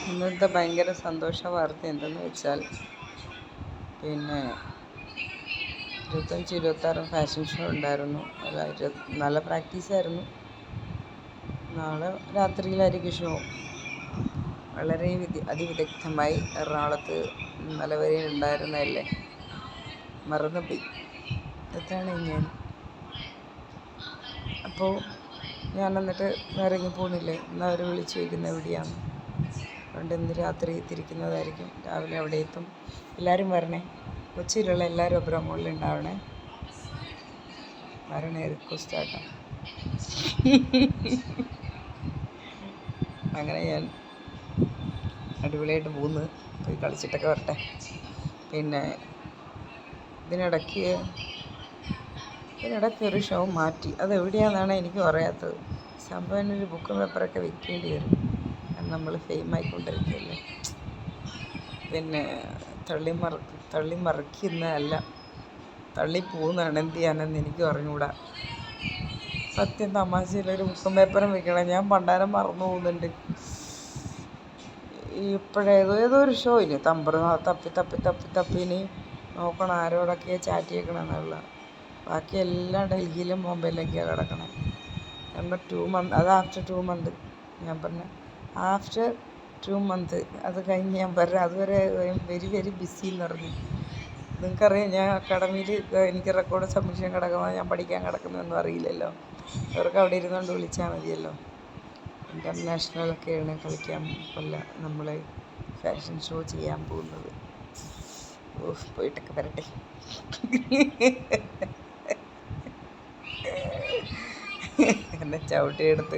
ഇന്നത്തെ ഭയങ്കര സന്തോഷ വാർത്ത എന്തെന്ന് വെച്ചാൽ പിന്നെ 25-26 ഫാഷൻ ഷോ ഉണ്ടായിരുന്നു. നല്ല പ്രാക്ടീസായിരുന്നു. നാളെ രാത്രിയിലായിരിക്കും ഷോ. വളരെ അതിവിദഗ്ധമായി എറണാകുളത്ത് ഇന്നലെ വരെ ഉണ്ടായിരുന്നതല്ലേ, മറന്നുപോയി. അതാണ് ഞാൻ. അപ്പോൾ ഞാൻ എന്നിട്ട് വേറെ പോകുന്നില്ലേ എന്നാൽ അവർ വിളിച്ച് ചോദിക്കുന്നത് എവിടെയാണ്. അതുകൊണ്ട് ഇന്ന് രാത്രി തിരിക്കുന്നതായിരിക്കും. രാവിലെ അവിടെ എത്തും. എല്ലാവരും വരണേ. കൊച്ചിയിലുള്ള എല്ലാവരും ഒപ്പരം മുകളിൽ ഉണ്ടാവണേ. വരണേ, റിക്വസ്റ്റാട്ടോ. അങ്ങനെ ഞാൻ അടിപൊളിയായിട്ട് പോയി കളിച്ചിട്ടൊക്കെ വരട്ടെ. പിന്നെ ഇതിനിടയ്ക്ക് ഒരു ഷോ മാറ്റി. അതെവിടെയാണെന്നാണ് എനിക്ക് പറയാത്തത്. സംഭവം ഒരു ബുക്കും പേപ്പറൊക്കെ വെക്കേണ്ടി വരും. നമ്മൾ ഫെയിം ആയിക്കൊണ്ടിരിക്കുകയല്ലേ. പിന്നെ തള്ളിമറിക്കുന്നതല്ല, തള്ളിപ്പോകുന്നതാണ്. എന്ത് ചെയ്യാനെന്ന് എനിക്ക് അറിഞ്ഞുകൂടാ. സത്യം, തമാശയിലൊരു ബുക്കും പേപ്പറും വെക്കണം. ഞാൻ പണ്ടാരം മറന്നു പോകുന്നുണ്ട്. ഏതോ ഒരു ഷോ ഇനി തപ്പി നോക്കണം ആരോടൊക്കെയാണ് ചാറ്റ് ചെയ്യണമെന്നുള്ള. ബാക്കി എല്ലാം ഡൽഹിയിലും ബോംബെയിലൊക്കെയാണ് കിടക്കണം. നമ്പർ 2 മന്ത്, അത് ആഫ്റ്റർ 2 മന്ത്. ഞാൻ പറഞ്ഞ ആഫ്റ്റർ 2 മന്ത് അത് കഴിഞ്ഞ് ഞാൻ പറയാം. അതുവരെ വെരി വെരി ബിസി എന്ന് പറഞ്ഞു. നിങ്ങൾക്കറിയാം, ഞാൻ അക്കാഡമിയിൽ എനിക്ക് റെക്കോർഡ് സബ്മിഷൻ കിടക്കുന്നത്, ഞാൻ പഠിക്കാൻ കിടക്കുന്നതൊന്നും അറിയില്ലല്ലോ. അവർക്ക് അവിടെ ഇരുന്നുകൊണ്ട് വിളിച്ചാൽ മതിയല്ലോ. ഇൻ്റർനാഷണലൊക്കെയാണ് കളിക്കാൻ നമ്മൾ ഫാഷൻ ഷോ ചെയ്യാൻ പോകുന്നത്. പോയിട്ടൊക്കെ വരട്ടെ. എന്നെ ചവിട്ടിയെടുത്ത്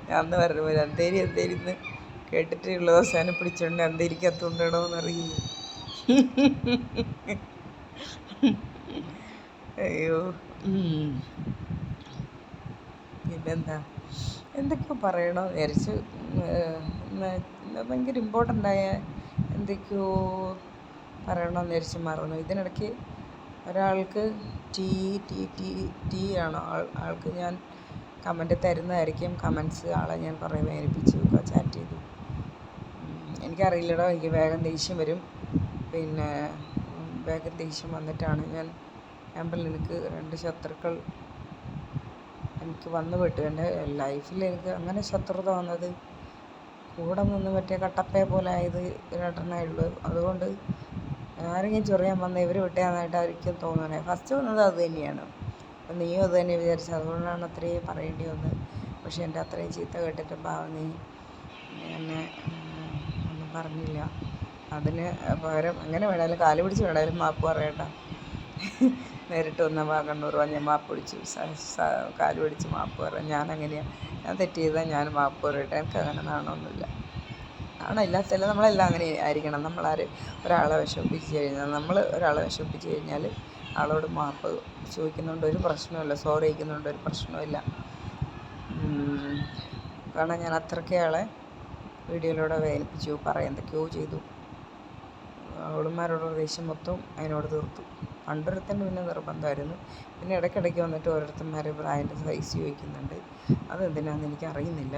ഞാൻ അന്ന് പറഞ്ഞു, അന്തേരിന്ന് കേട്ടിട്ടുള്ള അവസാനം പിടിച്ചോണ്ട് അന്തേരിക്കത്തുണ്ടോ എന്നറിയില്ല. അയ്യോ, പിന്നെന്താ, എന്തൊക്കെയോ പറയണോ വിചാരിച്ചു. ഭയങ്കര ഇമ്പോർട്ടൻ്റായ എന്തൊക്കെയോ പറയണമെന്ന് വിചാരിച്ച് മറന്നു. ഇതിനിടയ്ക്ക് ഒരാൾക്ക് ടീ ആണോ ആൾക്ക് ഞാൻ കമൻറ്റ് തരുന്നതായിരിക്കും. കമൻറ്റ്സ് ആളെ ഞാൻ കുറേ വേദനിപ്പിച്ചു, ചാറ്റ് ചെയ്തു. എനിക്കറിയില്ലടോ, എനിക്ക് വേഗം ദേഷ്യം വരും. പിന്നെ വേഗം ദേഷ്യം വന്നിട്ടാണ് ഞാൻ പറഞ്ഞില്ല, എനിക്ക് 2 ശത്രുക്കൾ എനിക്ക് വന്നുപെട്ടു. എൻ്റെ ലൈഫിൽ എനിക്ക് അങ്ങനെ ശത്രുത വന്നത്, കൂടെ നിന്ന് മറ്റേ കട്ടപ്പയെ പോലെ ആയത് 2 ഉള്ളൂ. അതുകൊണ്ട് ആരെങ്കിലും ചൊറിയാൻ വന്ന ഇവർ വിട്ടയാന്നായിട്ട് ആയിരിക്കും തോന്നണേ. ഫസ്റ്റ് വന്നത് അത് തന്നെയാണ്. അപ്പം നീയും അത് തന്നെ വിചാരിച്ചത്. അതുകൊണ്ടാണ് അത്രയും പറയേണ്ടി വന്നത്. പക്ഷെ എൻ്റെ അത്രയും ചീത്ത കേട്ടിട്ട് നീ എന്നെ ഒന്നും പറഞ്ഞില്ല. അതിന് പകരം എങ്ങനെ വേണേലും കാല് പിടിച്ച് വേണേലും മാപ്പ് പറയട്ടോ. നേരിട്ട് വന്ന കണ്ണൂർ വന്ന് ഞാൻ മാപ്പ് പിടിച്ചു, കാല് പിടിച്ച് മാപ്പ് പറയാം. ഞാനങ്ങനെയാണ്, ഞാൻ തെറ്റ് ചെയ്താൽ ഞാൻ മാപ്പ് പറയട്ടെ. എനിക്ക് അങ്ങനെ നാണമൊന്നുമില്ല. നാണമില്ലാത്തല്ല, നമ്മളെല്ലാം അങ്ങനെ ആയിരിക്കണം. ഒരാളെ വിഷമിപ്പിച്ച് കഴിഞ്ഞാൽ ആളോട് മാപ്പ് ചോദിക്കുന്നുണ്ട് ഒരു പ്രശ്നമില്ല, സോറി ചോദിക്കുന്നുണ്ട് ഒരു പ്രശ്നമില്ല. കാരണം ഞാൻ അത്രയ്ക്ക് ആളെ വീഡിയോയിലൂടെ വേദനിപ്പിച്ചു, എന്തൊക്കെയോ ചെയ്തു. അവളുമാരോടുള്ള ദേഷ്യം മൊത്തം അതിനോട് തീർത്തു. പണ്ടൊരുത്തൻ്റെ പിന്നെ നിർബന്ധമായിരുന്നു. പിന്നെ ഇടയ്ക്കിടയ്ക്ക് വന്നിട്ട് ഓരോരുത്തന്മാർ പ്രായൻ്റെ സൈസ് ചോദിക്കുന്നുണ്ട്. അതെന്തിനാണെന്ന് എനിക്ക് അറിയുന്നില്ല.